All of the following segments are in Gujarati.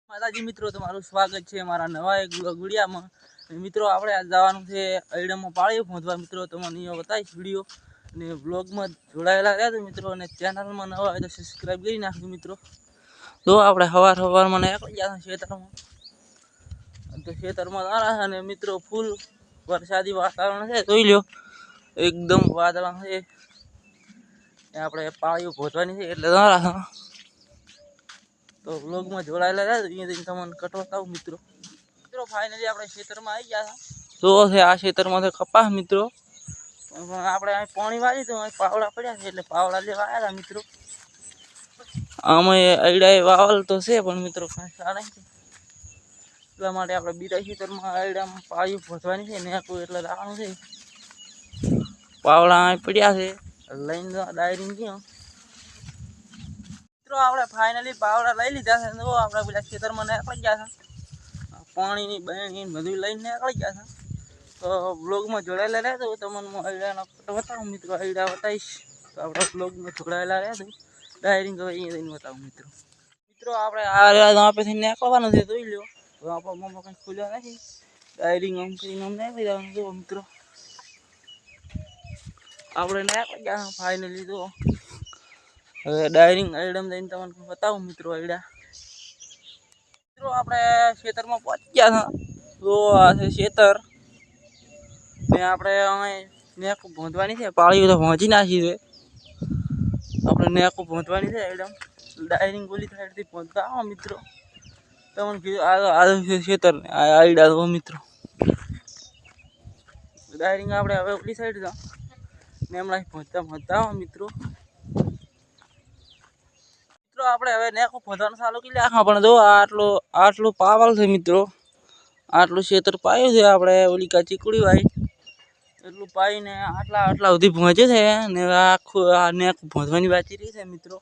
માતાજી મિત્રો, તમારું સ્વાગત છે મારા નવા એક વિડીયામાં. મિત્રો આપણે આજ જવાનું છે અયડામાં પાળીઓ પહોંચવા. મિત્રો તમને અહીંયા બતાવીશ વિડીયો અને બ્લોગમાં જોડાયેલા રહ્યા મિત્રો, અને ચેનલમાં નવા હોય તો સબસ્ક્રાઈબ કરી નાખજો મિત્રો. તો આપણે સવારમાં નીકળી ગયા ખેતરમાં, તો ખેતરમાં આવ્યા અને મિત્રો ફૂલ વરસાદી વાતાવરણ છે, જોઈ લો એકદમ વાદળા છે. આપણે પાળીઓ પહોંચવાની છે એટલે આવ્યા. તો વ્લોગમાં જોડાયેલા રહ્યા અહીંયા તમને કટવતા મિત્રો. ફાઇનલી આપણે ખેતરમાં આવી ગયા તો છે આ ખેતરમાં તો કપાસ મિત્રો, આપણે અહીં પાણી વાળી તો અહીં પાવડા પડ્યા છે એટલે પાવડા લેવા આવ્યા મિત્રો. આમાં અયડા વાવલ તો છે પણ મિત્રો કાંઈ સારા નથી, એટલા માટે આપણે બીજા ખેતરમાં અયડામાં પાળીઓ પહોંચવાની છે ને આખું એટલે લાવવાનું છે. પાવડા અહીં પડ્યા છે લઈને ડાયરી ગયો મિત્રો. આપણે ફાઇનલી પાવડા લઈ લીધા છે. તો આપણે પેલા ખેતરમાં નીકળી ગયા છે, પાણીની બહેણી બધું લઈને નીકળી ગયા છે. તો બ્લોગમાં જોડાયેલા રહ્યા તો તમને અયડાનો બતાવું મિત્રો, અયડા બતાવીશ. તો આપણે બ્લોગમાં જોડાયેલા રહ્યા તો ડાયરી હવે અહીંયા જઈને બતાવું મિત્રો. મિત્રો આપણે આ આપેથી નીકળવાનું છે, જોઈ લો. તો આપણો મમ્મા કંઈ ખુલ્યો નથી, ડાયરી આમ કરીને આમ નીકળી જવાનું જો મિત્રો. આપણે નીકળી ગયા ફાઇનલી. તો હવે ડાયરિંગ અયડામાં જઈને તમને બતાવું મિત્રો અયડા. મિત્રો આપણે ખેતરમાં પહોંચી ગયા હતા. તો આ છે ખેતર ને આપણે અહીં નેકું પહોંચવાની છે. પાળીઓ તો પહોંચી નાખી છે, આપણે નેકું પહોંચવાની છે અયડામ. ડાયરિંગ ગોલી સાઈડથી પહોંચતા આવો મિત્રો. તમને કીધું આ છે ખેતર ને આ અયડા તો મિત્રો. ડાયરિંગ આપણે હવે ઓલી સાઈડ જાઓ ને હમણાં પહોંચતા આવો મિત્રો. આપણે હવે નેકું પહોંચવાનું ચાલુ કરી નાખા, પણ જો આટલું પાવલ છે મિત્રો. આટલું ખેતર પાયું છે આપણે ઓલી કાચી કુડી વાય એટલું પાઈને આટલા સુધી પહોંચે છે ને આખું આ નેકું પહોંચવાની બાકી રહી છે મિત્રો.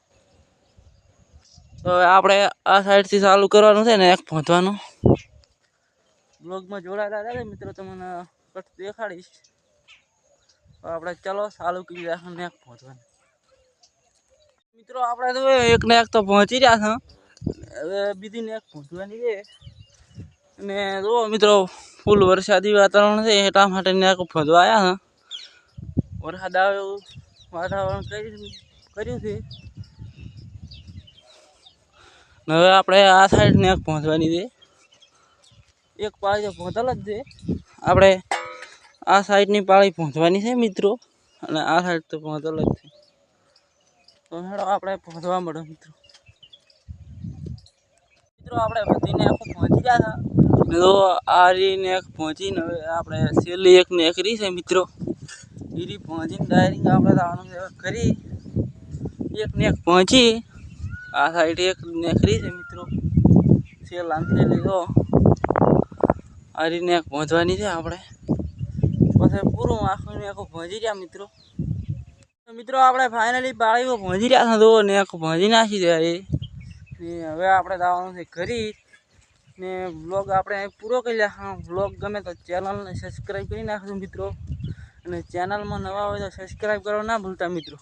તો હવે આપણે આ સાઈડથી ચાલુ કરવાનું છે ને એક પહોંચવાનું. બ્લોગમાં જોડાયેલા રહે મિત્રો, તમને કટ દેખાડીશ. તો આપણે ચલો ચાલુ કરી રાખો નેક પહોંચવાનું. મિત્રો આપણે તો એક ને એક તો પહોંચી રહ્યા છે, હવે બીજી ને એક પહોંચવાની છે. અને જો મિત્રો ફૂલ વરસાદી વાતાવરણ છે એટલા માટે ને એક પહોંચવા આવ્યા છે. વરસાદ આવે એવું વાતાવરણ કર્યું છે. હવે આપણે આ સાઈડ ને એક પહોંચવાની છે. એક પાળી તો પહોંચેલ જ છે, આપણે આ સાઈડની પાળી પહોંચવાની છે મિત્રો, અને આ સાઈડ તો પહોંચેલ જ છે. તો હેડો આપણે પહોંચવા મળે મિત્રો. મિત્રો આપણે બધીને આખું પહોંચી ગયા હતા. તો આ રીને એક પહોંચીને હવે આપણે છેલ્લી એક નેકરી છે મિત્રો, એ પહોંચીને ડાયરિંગ આપણે જવાનું છે કરી. એક નેક પહોંચી આ સાઈડ એક નેકરી છે મિત્રો, છેલ્લાથી લીધો આ રીને એક પહોંચવાની છે આપણે. પછી પૂરું આખું આખું પહોંચી ગયા મિત્રો. તો મિત્રો આપણે ફાઇનલી પાળીઓ પહોંચી રહ્યા હતા. તો ને આખું પહોંચી નાખી દે ને હવે આપણે જવાનું છે ઘરી. ને વ્લોગ આપણે અહીં પૂરો કરી નાખો. વ્લોગ ગમે તો ચેનલને સબસ્ક્રાઈબ કરી નાખજો મિત્રો, અને ચેનલમાં નવા હોય તો સબસ્ક્રાઈબ કરવા ના ભૂલતા મિત્રો.